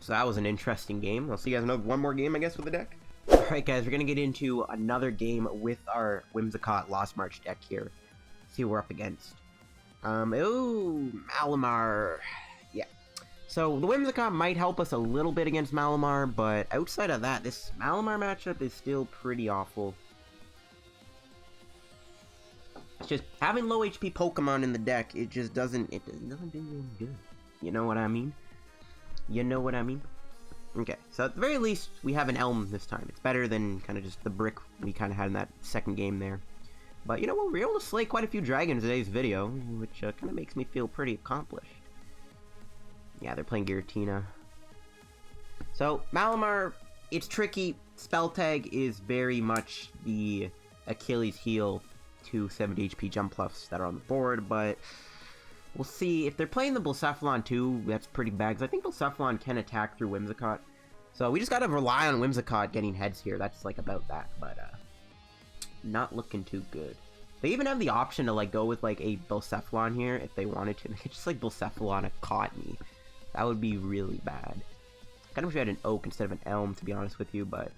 A: So that was an interesting game. I'll see you guys in one more game, I guess, with the deck. Alright guys, we're going to get into another game with our Whimsicott Lost March deck here. See what we're up against. Oh, Malamar. Yeah. So the Whimsicott might help us a little bit against Malamar, but outside of that, this Malamar matchup is still pretty awful. It's just having low HP Pokemon in the deck, it just doesn't do anything good. You know what I mean? You know what I mean? Okay, so at the very least, we have an Elm this time. It's better than kind of just the brick we kind of had in that second game there. But you know what, we were able to slay quite a few dragons in today's video, which kind of makes me feel pretty accomplished. Yeah, they're playing Giratina. So, Malamar, it's tricky. Spell Tag is very much the Achilles heel to 70 HP Jumpluffs that are on the board, but we'll see. If they're playing the Blacephalon too, that's pretty bad, because I think Blacephalon can attack through Whimsicott. So we just gotta rely on Whimsicott getting heads here. That's like about that, but not looking too good. They even have the option to like go with like a Blacephalon here if they wanted to. They could just like Blacephalon a Cottonee. That would be really bad. Kind of wish we had an Oak instead of an Elm, to be honest with you, but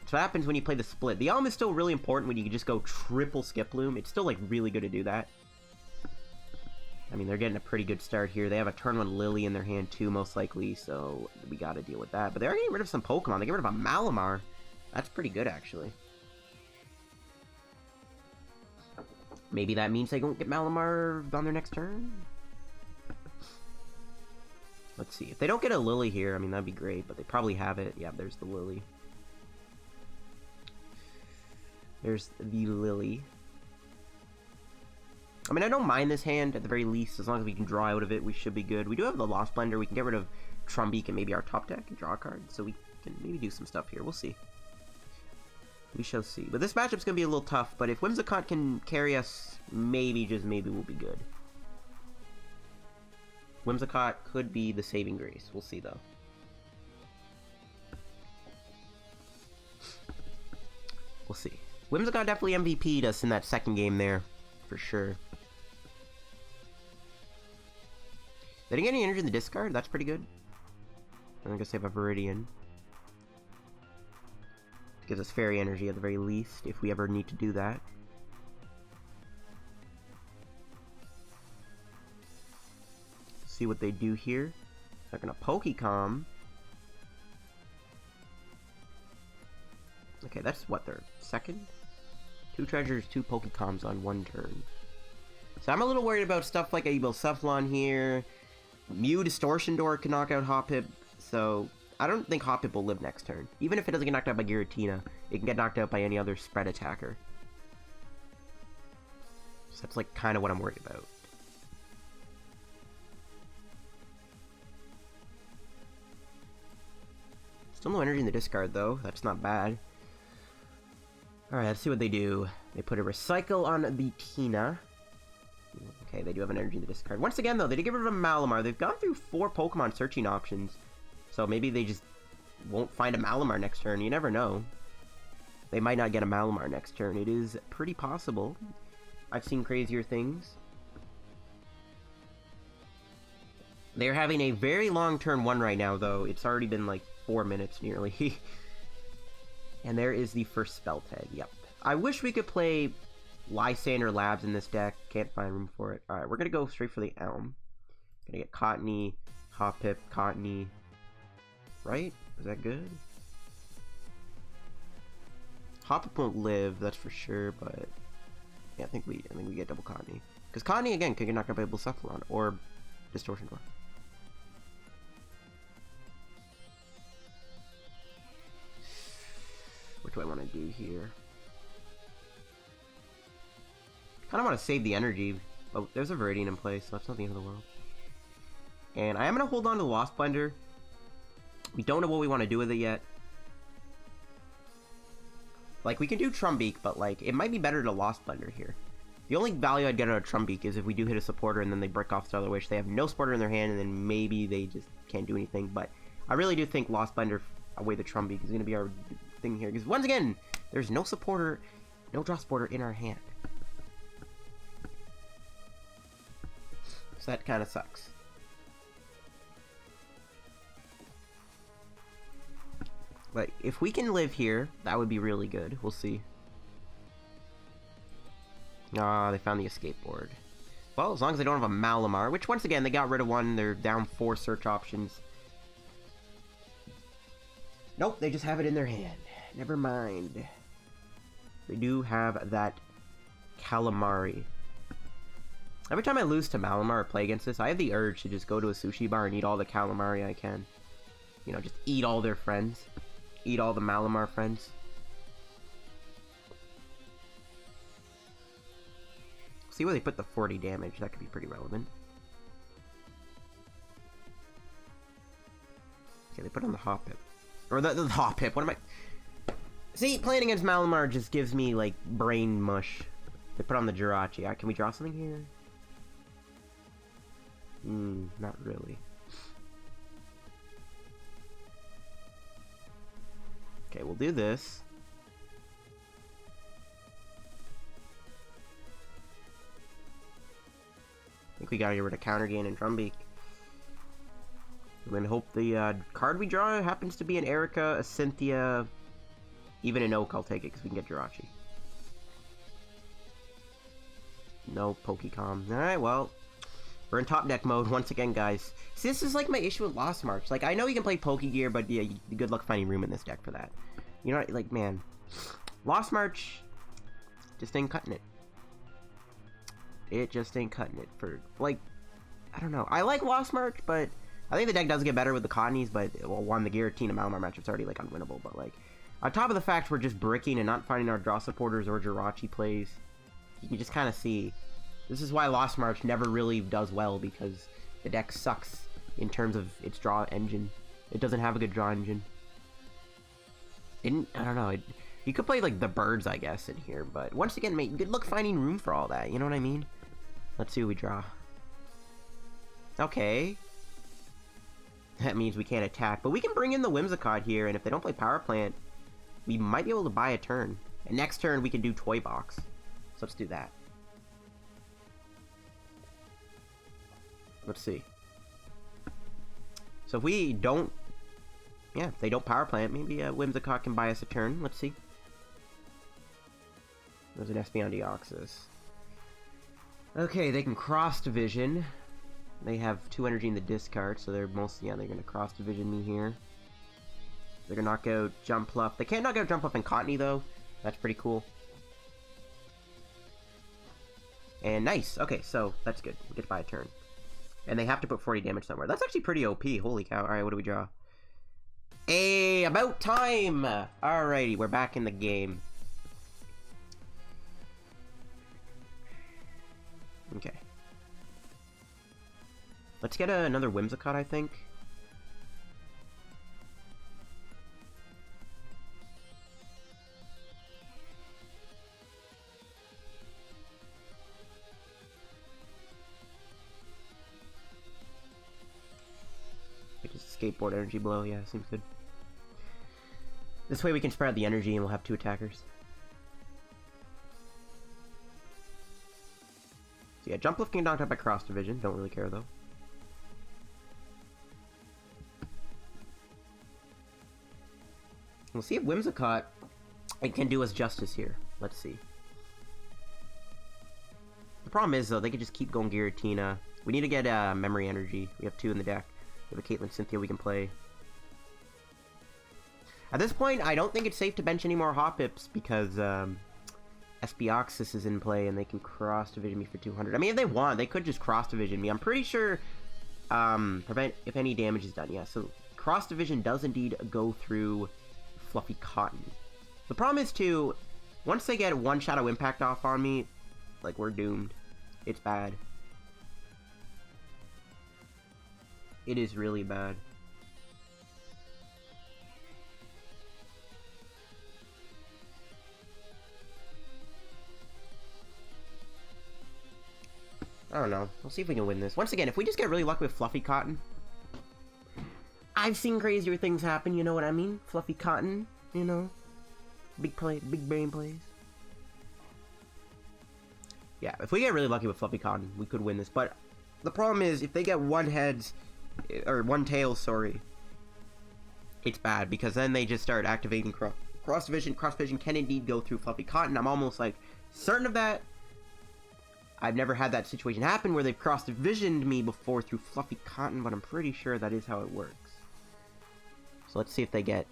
A: that's what happens when you play the split. The Elm is still really important when you can just go triple Skiploom. It's still like really good to do that. I mean, they're getting a pretty good start here. They have a turn 1 Lily in their hand too, most likely, so we gotta deal with that. But they're getting rid of some Pokemon. They get rid of a Malamar. That's pretty good, actually. Maybe that means they don't get Malamar on their next turn? Let's see. If they don't get a Lily here, I mean, that'd be great, but they probably have it. Yeah, there's the Lily. There's the Lily. I mean, I don't mind this hand, at the very least. As long as we can draw out of it, we should be good. We do have the Lost Blender. We can get rid of Trumbeak and maybe our top deck and draw a card. So we can maybe do some stuff here. We'll see. We shall see. But this matchup's going to be a little tough. But if Whimsicott can carry us, maybe, just maybe, we'll be good. Whimsicott could be the saving grace. We'll see, though. We'll see. Whimsicott definitely MVP'd us in that second game there. For sure. They didn't get any energy in the discard. That's pretty good. I guess they have a Viridian. Gives us fairy energy at the very least, if we ever need to do that. See what they do here. They're gonna Pokecom. Okay, that's what, their second? 2 treasures, 2 Pokecoms on 1 turn. So I'm a little worried about stuff like a Blacephalon here. Mew Distortion Door can knock out Hoppip, so I don't think Hoppip will live next turn. Even if it doesn't get knocked out by Giratina, it can get knocked out by any other spread attacker. So that's like kind of what I'm worried about. Still no energy in the discard though, that's not bad. Alright, let's see what they do. They put a Recycle on the Tina. Okay, they do have an energy in the discard. Once again, though, they did get rid of a Malamar. They've gone through 4 Pokemon searching options. So maybe they just won't find a Malamar next turn. You never know. They might not get a Malamar next turn. It is pretty possible. I've seen crazier things. They're having a very long turn 1 right now, though. It's already been like 4 minutes nearly. And there is the first spell tag. Yep. I wish we could play Lysander Labs in this deck. Can't find room for it. Alright, we're going to go straight for the Elm. Gonna get Cottonee, Hoppip, Cottonee. Right? Is that good? Hoppip won't live, that's for sure, but yeah, I think we get double Cottonee. Because Cottonee, again, could knock up a Blacephalon or Distortion Door. What do I want to do here? Kind of want to save the energy. Oh, there's a Viridian in place, so that's not the end of the world. And I am going to hold on to the Lost Blender. We don't know what we want to do with it yet. Like, we can do Trumbeak, but, like, it might be better to Lost Blender here. The only value I'd get out of Trumbeak is if we do hit a supporter and then they break off Stellar Wish. They have no supporter in their hand, and then maybe they just can't do anything. But I really do think Lost Blender away the Trumbeak is going to be our thing here. Because, once again, there's no supporter, no draw supporter in our hand. So that kind of sucks. But if we can live here, that would be really good. We'll see. Ah, they found the escape board. Well, as long as they don't have a Malamar, which once again, they got rid of one. They're down 4 search options. Nope, they just have it in their hand. Never mind. They do have that Calamari. Every time I lose to Malamar or play against this, I have the urge to just go to a sushi bar and eat all the Calamari I can. You know, just eat all their friends. Eat all the Malamar friends. See where they put the 40 damage. That could be pretty relevant. Okay, they put on the Hoppip. Or the Hoppip. What am I... See, playing against Malamar just gives me, like, brain mush. They put on the Jirachi. Can we draw something here? Not really. Okay, we'll do this. I think we gotta get rid of Counter Gain and Trumbeak. And then hope the card we draw happens to be an Erika, a Cynthia, even an Oak. I'll take it because we can get Jirachi. No Pokecom. Alright, well, we're in top deck mode once again, guys. See, this is like my issue with Lost March. Like, I know you can play Pokegear, but yeah, good luck finding room in this deck for that. You know, like, man, Lost March just ain't cutting it. It just ain't cutting it for, like, I don't know. I like Lost March, but I think the deck does get better with the Cottonees, but, well, one, the Giratina Malamar matchup's already, like, unwinnable, but, like, on top of the fact we're just bricking and not finding our draw supporters or Jirachi plays, you can just kind of see. This is why Lost March never really does well, because the deck sucks in terms of its draw engine. It doesn't have a good draw engine. I don't know. You could play, like, the birds, I guess, in here, but once again, mate, good luck finding room for all that, you know what I mean? Let's see what we draw. Okay. That means we can't attack, but we can bring in the Whimsicott here, and if they don't play Power Plant, we might be able to buy a turn. And next turn, we can do Toy Box. So let's do that. Let's see. So if we don't... Yeah, if they don't Power Plant, maybe Whimsicott can buy us a turn. Let's see. There's an Espeon Deoxys. Okay, they can Cross Division. They have 2 energy in the discard, so they're mostly... Yeah, they're going to Cross Division me here. They're going to knock out Jumpluff. They can't knock out Jumpluff and Cottonee, though. That's pretty cool. And nice. Okay, so that's good. We get to buy a turn. And they have to put 40 damage somewhere. That's actually pretty OP. Holy cow. Alright, what do we draw? Hey, about time! Alrighty, we're back in the game. Okay. Let's get another Whimsicott, I think. Escape Board Energy Blow, yeah, seems good. This way we can spread out the energy and we'll have 2 attackers. So yeah, Jumpluff can get knocked out by Cross Division, don't really care though. We'll see if Whimsicott can do us justice here. Let's see. The problem is, though, they could just keep going Giratina. We need to get Memory Energy. We have 2 in the deck. We have a Caitlin Cynthia we can play. At this point, I don't think it's safe to bench any more Hoppips because Espeoxys is in play and they can cross-division me for 200. I mean, if they want, they could just cross-division me. I'm pretty sure prevent if any damage is done. Yeah, so cross-division does indeed go through Fluffy Cotton. The problem is, too, once they get 1 Shadow Impact off on me, like, we're doomed. It's bad. It is really bad. I don't know. We'll see if we can win this. Once again, if we just get really lucky with Fluffy Cotton... I've seen crazier things happen, you know what I mean? Fluffy Cotton, you know? Big play, big brain plays. Yeah, if we get really lucky with Fluffy Cotton, we could win this. But the problem is, if they get 1 heads, or 1 tails, sorry, it's bad. Because then they just start activating Cross Division. Cross Division can indeed go through Fluffy Cotton. I'm almost, like, certain of that. I've never had that situation happen where they've Cross Divisioned me before through Fluffy Cotton, but I'm pretty sure that is how it works. So let's see if they get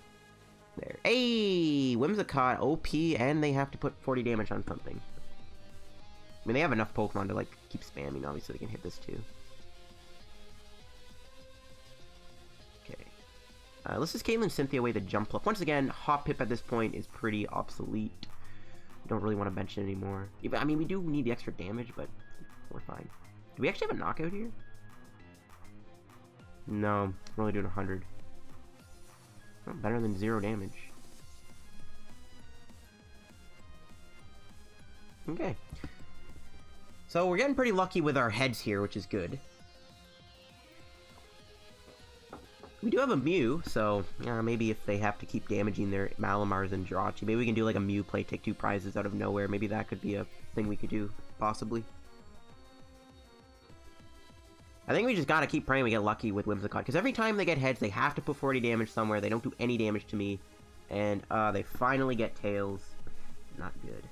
A: there. Hey! Whimsicott, OP, and they have to put 40 damage on something. I mean, they have enough Pokemon to, like, keep spamming. Obviously, they can hit this, too. Okay. Let's just Caitlin Cynthia away the Jumpluff. Once again, Hoppip at this point is pretty obsolete. Don't really want to bench it anymore. I mean, we do need the extra damage, but we're fine. Do we actually have a knockout here? No, we're only doing 100. Oh, better than 0 damage. Okay. So we're getting pretty lucky with our heads here, which is good. We do have a Mew, so maybe if they have to keep damaging their Malamars and Jirachi, maybe we can do like a Mew play, take 2 prizes out of nowhere. Maybe that could be a thing we could do, possibly. I think we just gotta keep praying we get lucky with Whimsicott, because every time they get heads, they have to put 40 damage somewhere. They don't do any damage to me, and they finally get tails. Not good.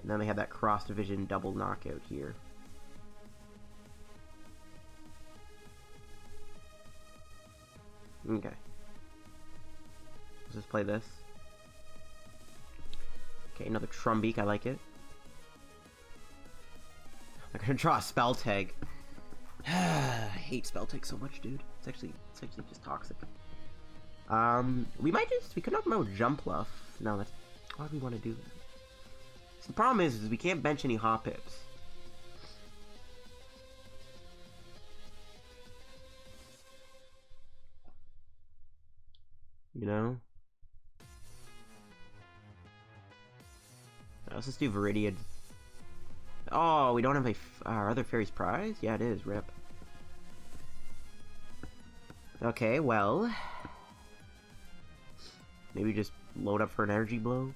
A: And then they have that Cross Division double knockout here. Okay. Let's just play this. Okay, another Trumbeak, I like it. I'm gonna draw a Spell Tag. I hate Spell Tag so much, dude. It's actually just toxic. We could knock them out with Jumpluff. No, that's... Why do we want to do that? So the problem is we can't bench any Hoppips. You know? Let's just do Viridian. Oh, we don't have our other fairy's prize? Yeah, it is. Rip. Okay, well... Maybe just load up for an energy blow?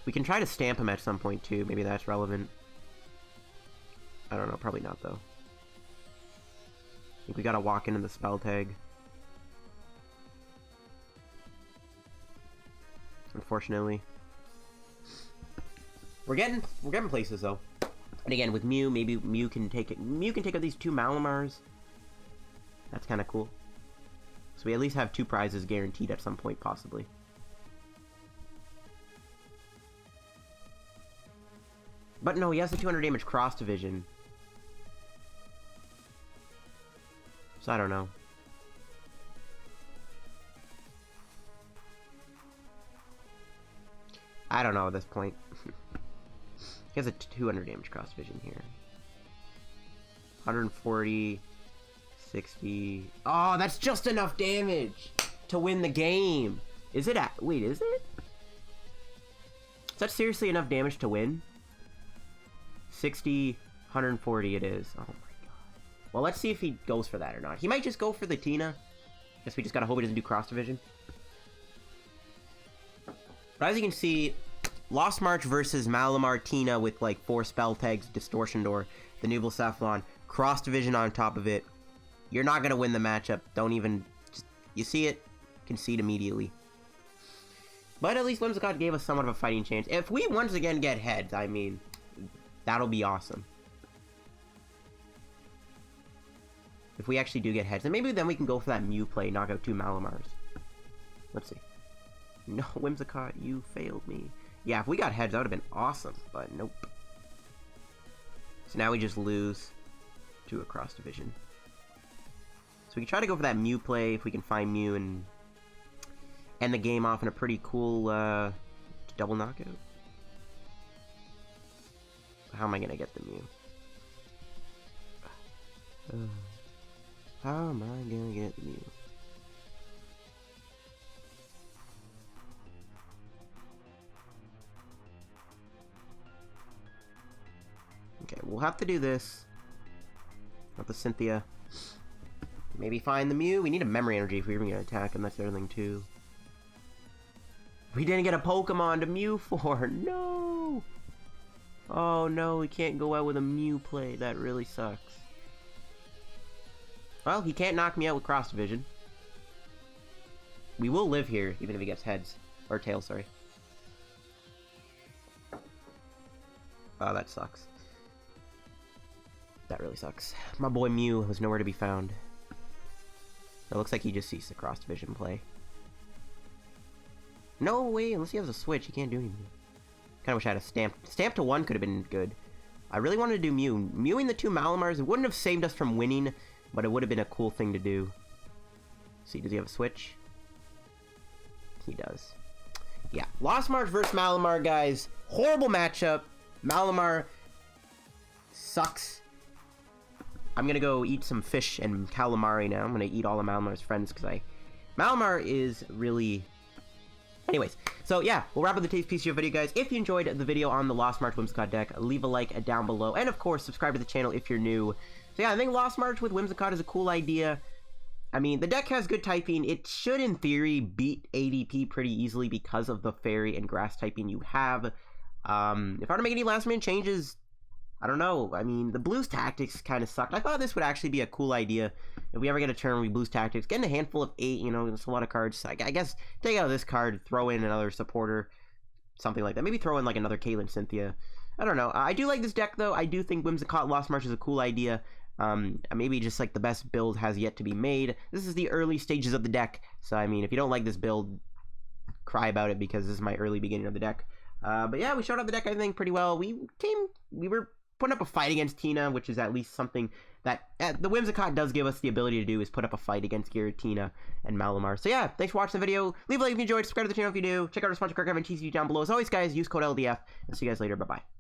A: We can try to stamp him at some point, too. Maybe that's relevant. I don't know. Probably not, though. I think we gotta walk into the Spell Tag. Unfortunately. We're getting places, though. And again, with Mew, maybe Mew can take it. Mew can take out these 2 Malamars. That's kind of cool. So we at least have 2 prizes guaranteed at some point, possibly. But no, he has the 200 damage Cross Division. So I don't know. I don't know at this point. He has a 200 damage Cross Division here. 140, 60. Oh, that's just enough damage to win the game. Is it? Wait, is it? Is that seriously enough damage to win? 60, 140 it is. Oh my god. Well, let's see if he goes for that or not. He might just go for the Tina. Guess we just gotta hope he doesn't do cross division. But as you can see, Lost March versus Malamar Tina with like 4 spell tags, Distortion Door, the Nubile Safflon, cross division on top of it. You're not gonna win the matchup. Don't even, just, you see it, concede immediately. But at least Whimsicott gave us somewhat of a fighting chance. If we once again get heads, I mean, that'll be awesome. If we actually do get heads, and maybe then we can go for that Mew play, knock out 2 Malamars. Let's see. No, Whimsicott, you failed me. Yeah, if we got heads, that would have been awesome, but nope. So now we just lose to a cross division. So we can try to go for that Mew play if we can find Mew and end the game off in a pretty cool double knockout. How am I gonna get the Mew? How am I gonna get the Mew? Okay, we'll have to do this. Not the Cynthia. Maybe find the Mew. We need a memory energy if we're even gonna attack him. That's the other thing too. We didn't get a Pokemon to Mew for. No! Oh no, we can't go out with a Mew play. That really sucks. Well, he can't knock me out with cross division. We will live here, even if he gets heads. Or tails, sorry. Oh, that sucks. That really sucks. My boy Mew was nowhere to be found. It looks like he just sees the cross division play. No way, unless he has a switch, he can't do anything. Kinda wish I had a stamp. Stamp to 1 could have been good. I really wanted to do Mew. Mewing the 2 Malamars, it wouldn't have saved us from winning, but it would have been a cool thing to do. See, does he have a switch? He does. Yeah, Lost March versus Malamar, guys. Horrible matchup. Malamar sucks. I'm gonna go eat some fish and calamari now. I'm gonna eat all of Malamar's friends because Malamar is really... Anyways, so yeah, we'll wrap up the Taste PTCGO video, guys. If you enjoyed the video on the Lost March Whimsicott deck, leave a like down below. And of course, subscribe to the channel if you're new. So yeah, I think Lost March with Whimsicott is a cool idea. I mean, the deck has good typing. It should, in theory, beat ADP pretty easily because of the fairy and grass typing you have. If I were to make any last-minute changes, I don't know. I mean, the Blues Tactics kind of sucked. I thought this would actually be a cool idea. If we ever get a turn where we Blues Tactics, getting a handful of 8, you know, it's a lot of cards. I guess take out this card, throw in another supporter, something like that. Maybe throw in, like, another Caitlin Cynthia. I don't know. I do like this deck, though. I do think Whimsicott Lost March is a cool idea. Maybe just, like, the best build has yet to be made. This is the early stages of the deck. So, I mean, if you don't like this build, cry about it because this is my early beginning of the deck. But yeah, we showed up the deck, I think, pretty well. We were putting up a fight against Tina, which is at least something that the Whimsicott does give us the ability to do, is put up a fight against Giratina and Malamar. So yeah, thanks for watching the video. Leave a like if you enjoyed, subscribe to the channel if you do. Check out our sponsor, PTCGO down below. As always, guys, use code LDF, and see you guys later. Bye-bye.